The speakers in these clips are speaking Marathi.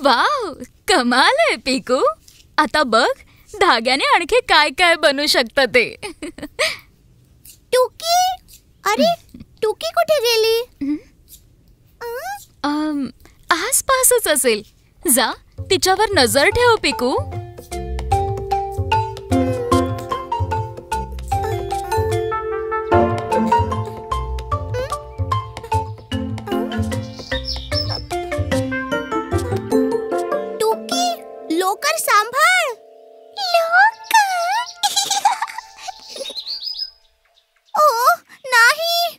वाव, कमाल आहे पिकू. आता बघ धाग्याने आणखी काय काय बनू शकतं ते. टुकी, अरे टुकी कुठे गेली? आसपासच असेल. जा तिच्यावर नजर ठेव पिकू. टुकी, लवकर सांभाळ. ओ नाही,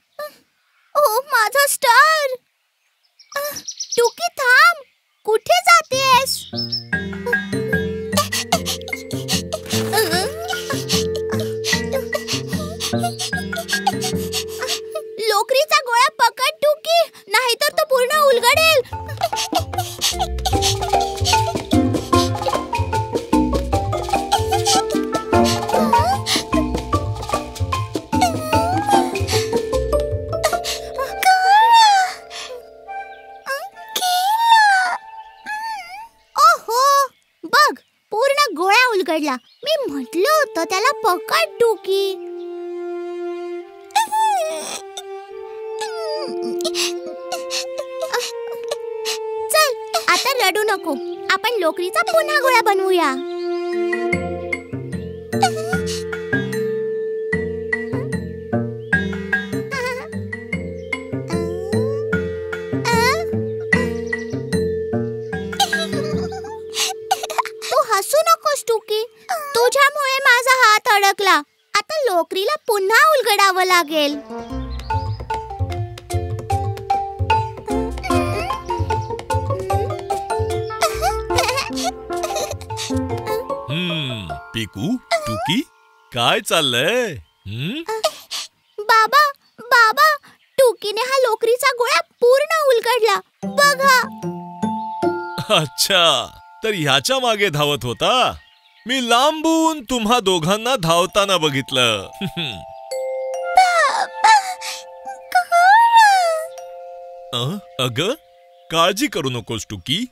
ओ माझा स्टार. टुकी थांब, कुठे जातेस? लोकरीचा गोळा पकड टुकी, नाहीतर तो पूर्ण उलगडेल. उलगडला. मी म्हटलं होतं त्याला पकड टुकी. चल आता रडू नको, आपण लोकरीचा पुन्हा गोळा बनवूया. हसू नकोस टुकी, तुझ्यामुळे माझा हात अडकला. आता लोकरीला पुन्हा उलगडावं लागेल. पिकू, टुकी, काय चाललंय? बाबा बाबा, टुकीने हा लोकरीचा गोळा पूर्ण उलगडला बघा. अच्छा, तर ह्याच्या मागे धावत होता. मी लांबून तुम्हा दोघांना धावताना बघितलं. अगं, काळजी करू नकोस टुकी,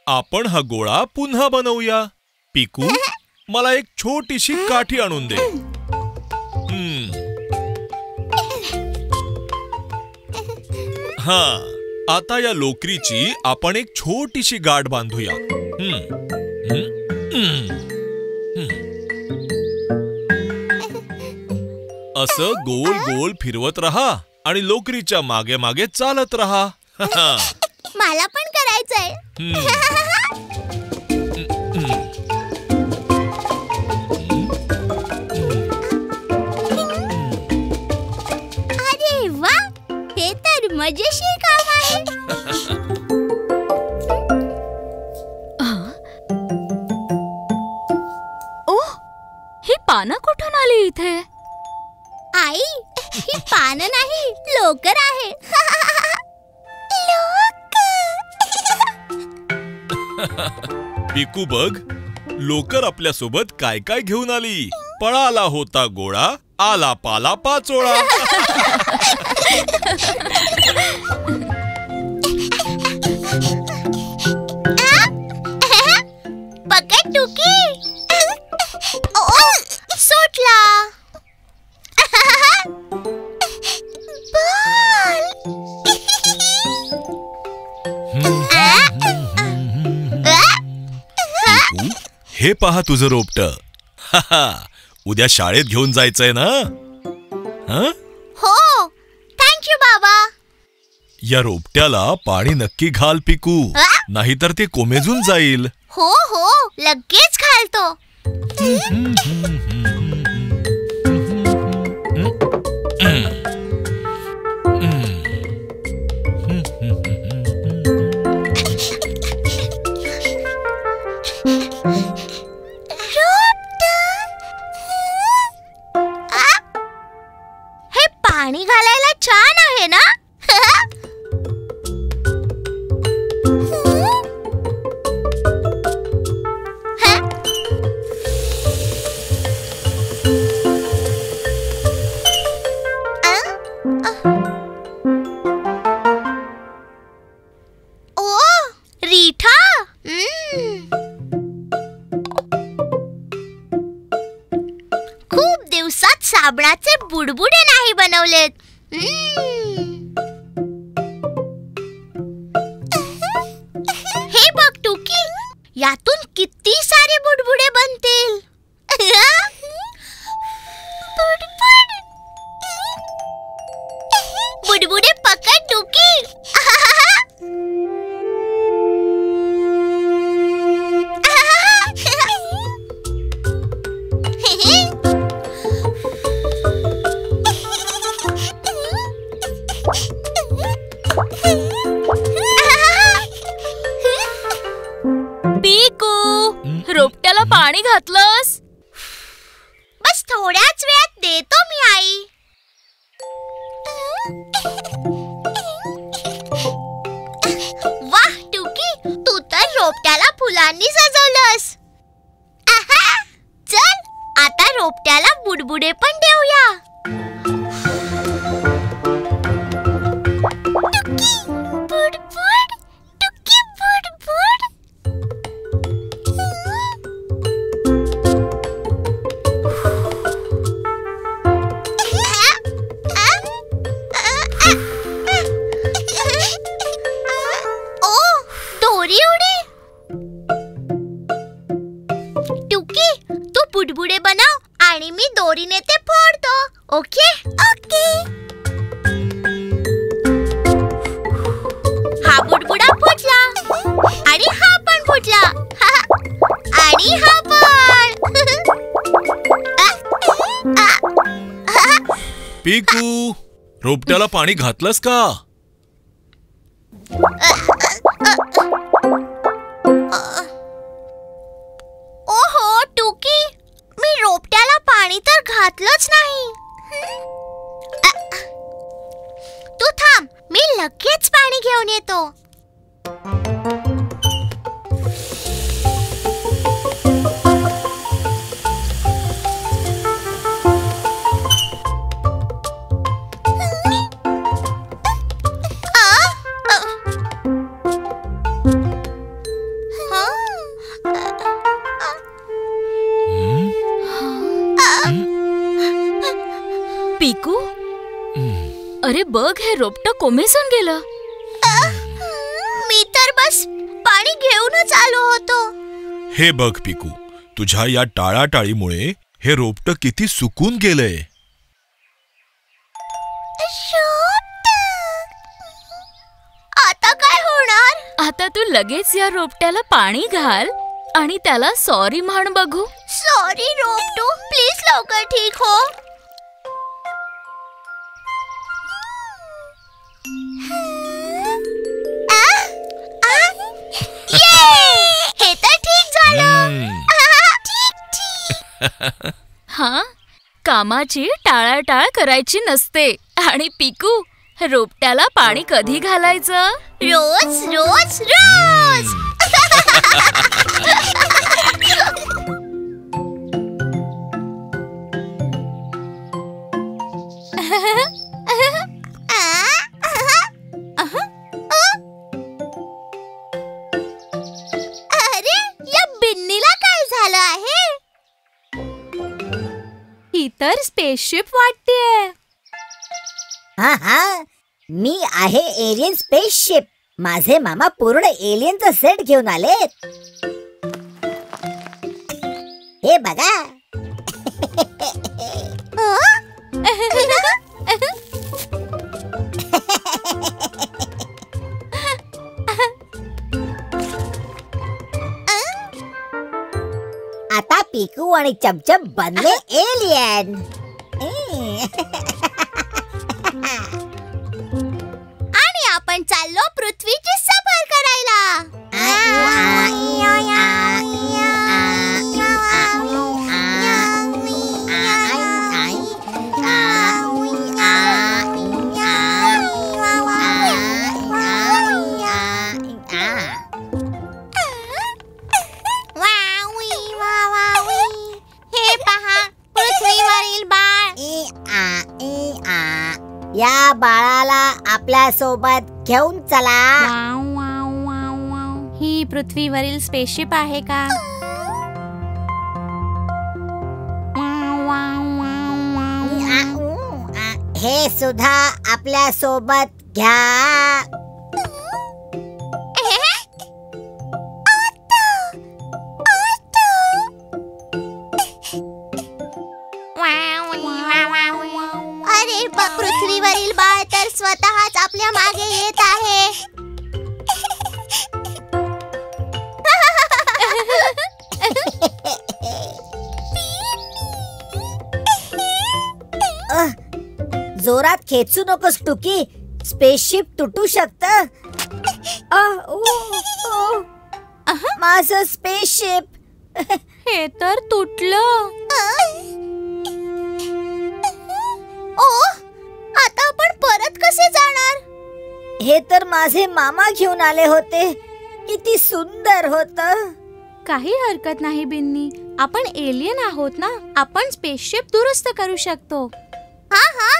आपण हा गोळा पुन्हा बनवूया. पिकू, मला एक छोटीशी काठी आणून दे. हा, आता या लोकरीची आपण एक छोटीशी गाठ बांधूया. असं गोल गोल फिरवत रहा आणि लोकरीच्या मागे मागे चालत रहा. मला पण करायचंय. अरे वा, हे तर मजेशीर काम आहे. ओह, ही पानं कुठून आली इथे? आई, ही पानं नाही, लोकर आहे. पिकू बघ, लोकर आपल्या सोबत काय काय घेऊन आली. पळाला होता गोळा, आला पाला पाचोळा. पकड टुकी. सुटला. हे पहा तुझं रोपट. उद्या शाळेत घेऊन जायचंय ना? हो, थँक्यू बाबा. या रोपट्याला पाणी नक्की घाल पिकू, नाहीतर ते कोमेजून जाईल. हो हो, लगेच घालतो. हे पाणी घालायला छान आहे ना? साबणाचे बुडबुडे नाही बनवलेत. हे बघ टुकी, यातून किती सारे बुडबुडे बनतील. बुडबुडे पकड टुकी. पिकू, रोपट्याला पाणी घातलंस? बस थोड्याच वेळात देतो मी आई. वाह टुकी, तू तर रोपट्याला फुलांनी सजवलंस. चल आता रोपट्याला बुडबुडे पण देऊया. बुडबुड, टुकी बुडबुड. दोरी उडी. टुकी, तू बुडबुडे बनव आणि मी दोरीने ते फोडतो. Okay okay. हा बुडबुडा फुटला आणि हा पण फुटला आणि हा पण. पिकू, रोपट्याला पाणी घातलंस का? ओहो टुकी, मी रोपट्याला पाणी तर घातलंच नाही. तू थांब, मी लगेच पाणी घेऊन येतो. पिकू, अरे बघ, हे रोपटं कोमेजून गेलं. मी तर बस पाणी घेऊनच आलो होतो. हे बघ पिकू, तुझ्या या टाळाटाळीमुळे हे रोपटं किती सुकून गेलंय. आता काय होणार? आता तू लगेच या रोपट्याला पाणी घाल आणि त्याला सॉरी म्हण बघू. सॉरी रोपटू, प्लीज लवकर ठीक हो. हे तर ठीक झालं. हा, कामाची टाळाटाळ करायची नसते. आणि पिकू, रोपट्याला पाणी कधी घालायचं? रोज रोज रोज. अरे, या बिन्नीला काय झालं आहे? ही तर स्पेसशिप वाटतेय. हा हा, मी आहे एलियन स्पेसशिप. माझे मामा पूर्ण एलियनचा सेट घेऊन आलेत. हे बघा. आता पिकू आणि चमचम बनले एलियन. आणि आपण चाललो पृथ्वीची सफर करायला. हे पहा, पृथ्वीवरील बाळ. या बाळाला आपल्या सोबत घेऊन चला. ही पृथ्वीवरील स्पेसशिप आहे का? हे सुद्धा आपल्या सोबत घ्या. अरे पृथ्वीवरील बाळ तर स्वतःच आपल्या मागे येत आहे. जोरात खेचू नकोस टुकी, स्पेसशिप तुटू शकत. माझं स्पेसशिप. हे तर तुटलं. ओ, आता आपण परत कसे जाणार? हे तर माझे मामा घेऊन आले होते. किती सुंदर होतं. काही हरकत नाही बिन्नी, आपण एलियन आहोत ना, आपण स्पेसशिप दुरुस्त करू शकतो. हा हा,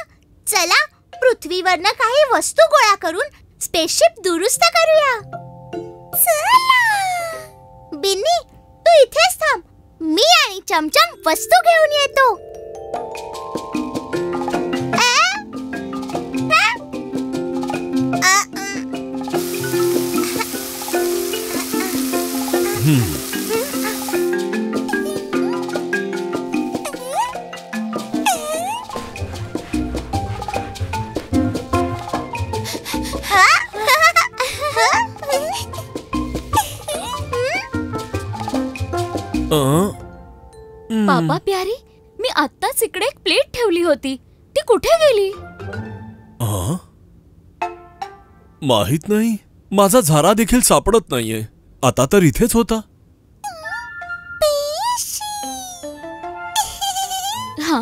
चला पृथ्वीवरनं काही वस्तू गोळा करून स्पेसशिप दुरुस्त करूया. चला बिन्नी, तू इथेच थांब. मी आणि चमचम वस्तू घेऊन येतो. बाबा प्यारी, मी आत्ताच इकडे एक प्लेट ठेवली होती, ती कुठे गेली? माहित नाही. माझा झारा देखील सापडत नाहीये. आता तर इथेच होता. हा,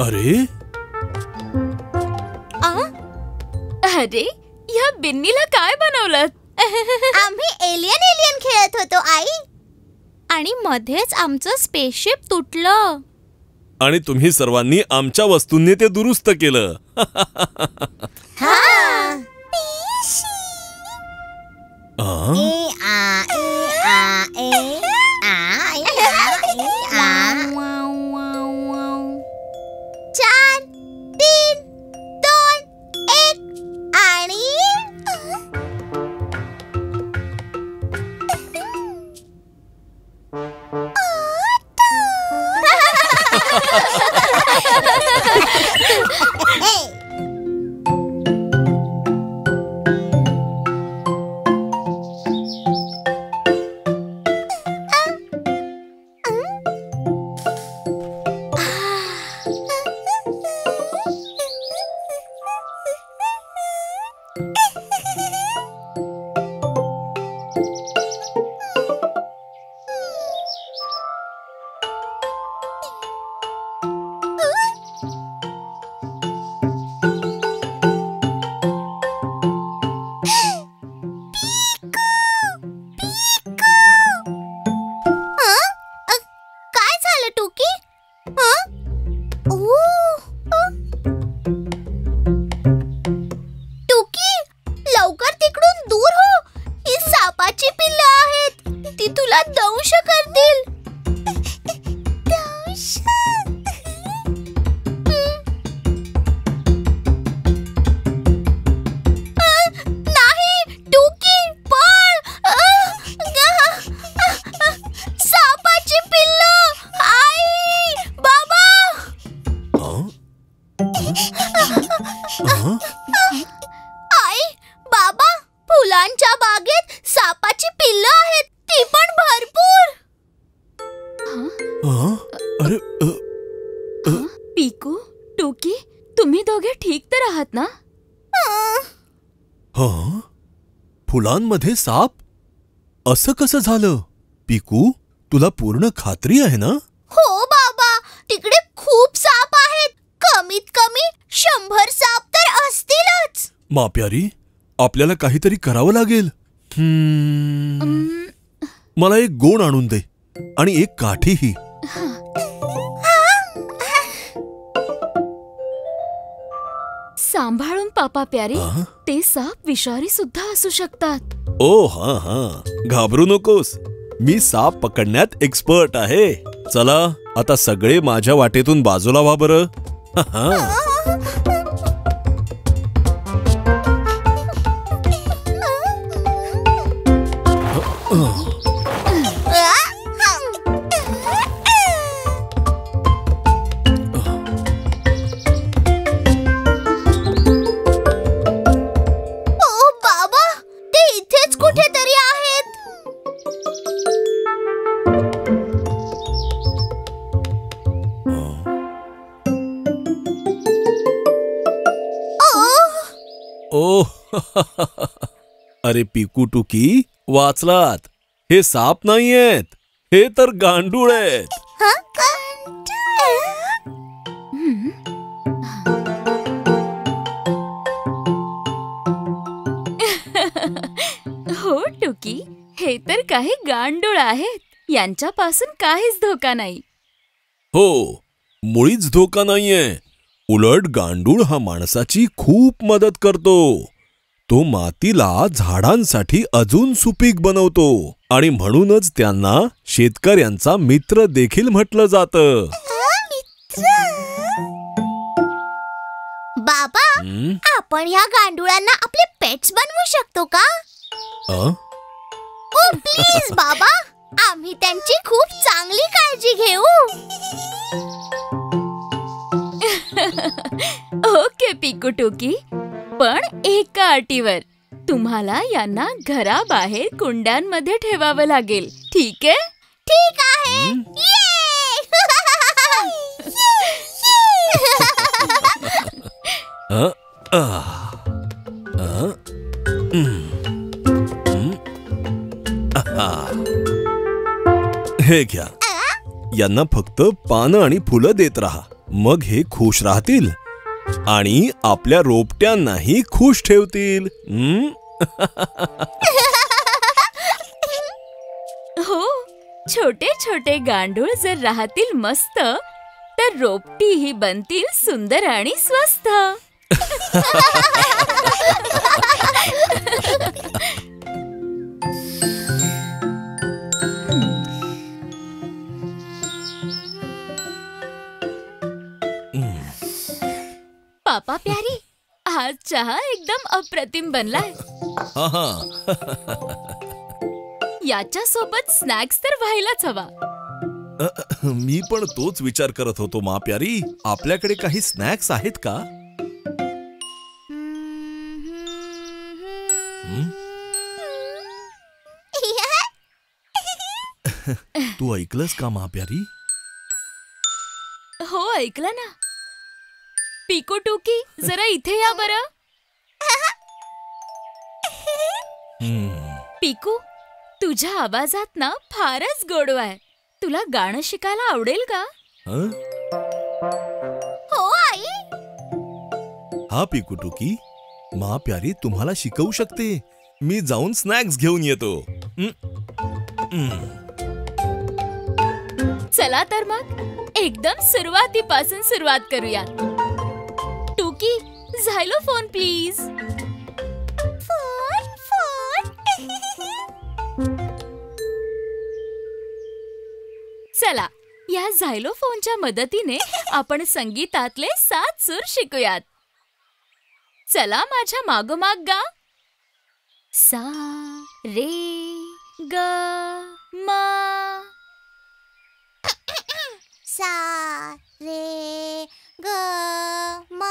अरे अरे, या बिन्नीला काय बनवलं? आम्ही एलियन खेळत होतो आई. आणि मध्येच आमचं स्पेसशिप तुटलं. आणि तुम्ही सर्वांनी आमच्या वस्तूंनी ते दुरुस्त केलं. चार, 3, 2, 1 आणि काय झालं टुकी? टुकी, लवकर तिकडून दूर हो. ही सापाची पिल्लं आहेत. ती तुला दंश करतील. नाही टुकी, पळ. सापाची पिल्लं. आई, बाबा. आई, बाबा, फुलांच्या बागेत सापाची पिल्लं आहेत. ती पण भरपूर. अरे पिकू, टोकी, तुम्ही दोघे ठीक तर आहात ना? फुलांमध्ये साप? असं कसं झालं? पिकू, तुला पूर्ण खात्री आहे ना? हो बाबा, तिकडे खूप साप आहेत. कमीत कमी 100 साप तर असतीलच. माप्यारी, आपल्याला काहीतरी करावं लागेल. मला एक गोण आणून दे आणि एक काठीही. सांभाळून पापा प्यारे, ते साप विषारी सुद्धा असू शकतात. ओ हा, घाबरू नकोस, मी साप पकडण्यात एक्सपर्ट आहे. चला आता सगळे माझ्या वाटेतून बाजूला व्हा बरं. बाबा, ते इथेच कुठेतरी आहेत. ओ अरे पिकू टुकी, वाचलात. हे साप नाहीयेत, हे तर गांडूळ आहेत. हो टुकी, हे तर काही गांडूळ आहेत. यांच्यापासून काहीच धोका नाही. हो, मुळीच धोका नाहीये. उलट गांडूळ हा माणसाची खूप मदत करतो. तो मातीला झाडांसाठी अजून सुपीक बनवतो आणि म्हणूनच त्यांना शेतकऱ्यांचा मित्र देखील म्हटलं जातं. बाबा, आपण ह्या गांडुळांना आपले पेट्स बनवू शकतो का? ओ प्लीज बाबा, आम्ही त्यांची खूप चांगली काळजी घेऊ. ओके पिकू टुकी, पण एका अटीवर. तुम्हाला यांना घराबाहेर कुंड्यांमध्ये ठेवावं लागेल, ठीक आहे? ठीक आहे. हे घ्या, यांना फक्त पानं आणि फुलं देत राहा. मग हे खुश राहतील आणि आपल्या रोपट्यांनाही खुश ठेवतील. हो, छोटे छोटे गांडूळ जर राहतील मस्त, तर रोपटीही बनतील सुंदर आणि स्वस्त. पापा प्यारी, आज चहा एकदम अप्रतिम बनलाय. याच्या सोबत स्नॅक्स तर व्हायलाच हवा. मी पण तोच विचार करत होतो मा प्यारी. आपल्याकडे काही स्नॅक्स आहेत का? तू ऐकलंस का मा प्यारी? हो, ऐकलं ना. पिकू टुकी, जरा इथे या बरं. पिकू, तुझ्या आवाजात ना फारच गोडवा आहे. तुला गाणं शिकायला आवडेल का? हो आई. हा पिकू टुकी, मा प्यारी तुम्हाला शिकवू शकते. मी जाऊन स्नॅक्स घेऊन येतो. चला तर मग एकदम सुरुवातीपासून सुरुवात करूया. टुकी, झायलोफोन प्लीज. चला, या झायलोफोनच्या मदतीने आपण संगीतातले 7 सूर शिकूयात. चला माझ्या मागोमाग गा. सा रे ग म. सा रे ग म.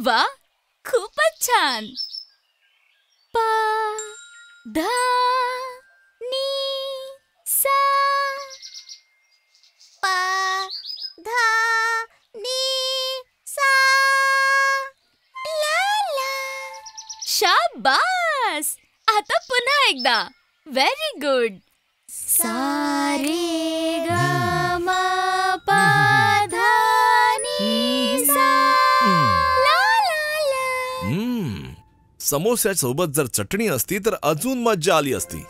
वा, खूपच छान. पा धा नी सा. पा धा नी सा. ला ला. शाबास. आता पुन्हा एकदा. Very good. सा रे ग म पा धा नी सा. ला ला ला. समोस्यासोबत जर चटणी असती तर अजून मज्जा आली असती.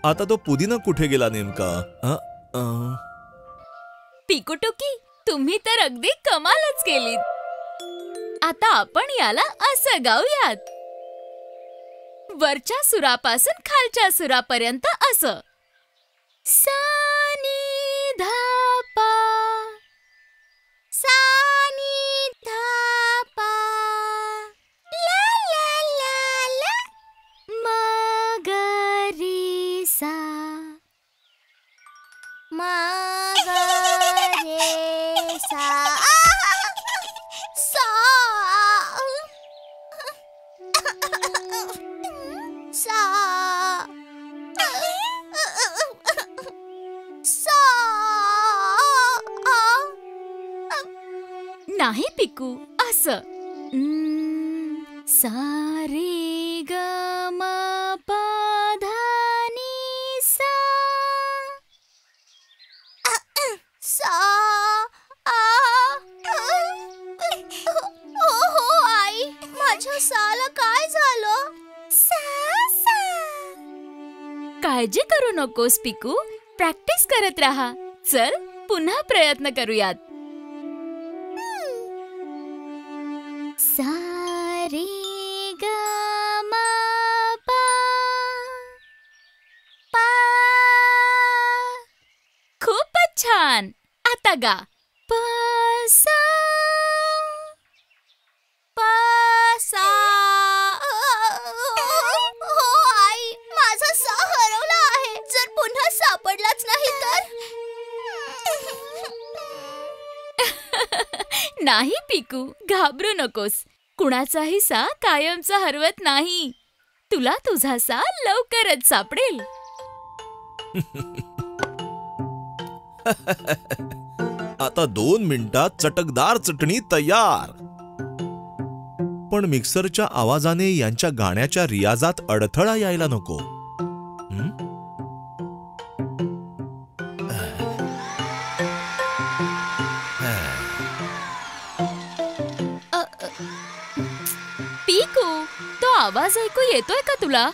आता तो पुदिना कुठे गेला नेमका? पिकू टुकी, तुम्ही तर अगदी कमालच केलीत. आता आपण याला असं गाऊयात. वरच्या सुरापासून खालच्या सुरापर्यंत असं. सा नी धा पा, सा नी धा पा, ला ला ला ला, म ग रे सा, म ग रे सा, सा, सा, सा. नाही पिकू, असं. सा रे ग म प धा नी सा. सा, हो आई, माझ्या साला काय झालं? सा, सा. काळजी करू नकोस पिकू, प्रॅक्टिस करत राहा. चल पुन्हा प्रयत्न करूयात. सा रे ग म प पा. खूपच छान. आता गा. प सा, प, सा. हो आई, माझा सा हरवला आहे. जर पुन्हा सापडलाच नाही तर. नाही पिकू, घाबरू नकोस. कुणाचाही सा कायमचा हरवत नाही. तुला तुझा सा लवकरच सापडेल. आता 2 मिनिटात चटकदार चटणी तयार. पण मिक्सरच्या आवाजाने यांच्या गाण्याच्या रियाजात अडथळा यायला नको. पिकू, तो आवाज ऐकू येतोय का तुला?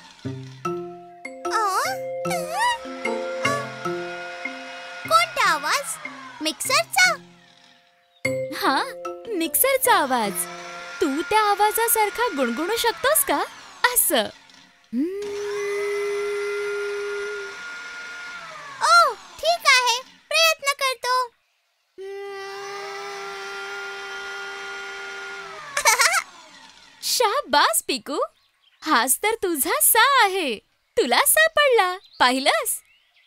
कोणता आवाज? मिक्सरचा? हा, मिक्सरचा आवाज. तू त्या आवाजासारखा गुणगुणू शकतोस का? असं. ओ, ठीक आहे, प्रयत्न करतो. शाबास पिकू, हाच तर तुझा सा आहे. तुला सापडला, पाहिलंस?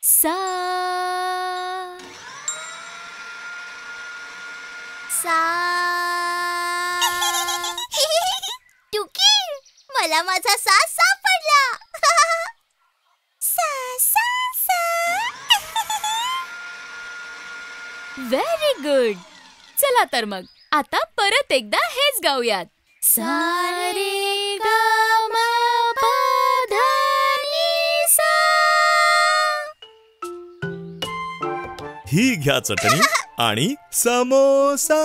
सा, सा. टुकी, मला माझा सा सापडला. सा, सा, सा. Very good. चला तर मग आता परत एकदा हेच गाऊयात. सा रे ग म प धा नी सा. ही घ्या चटणी आणि समोसा.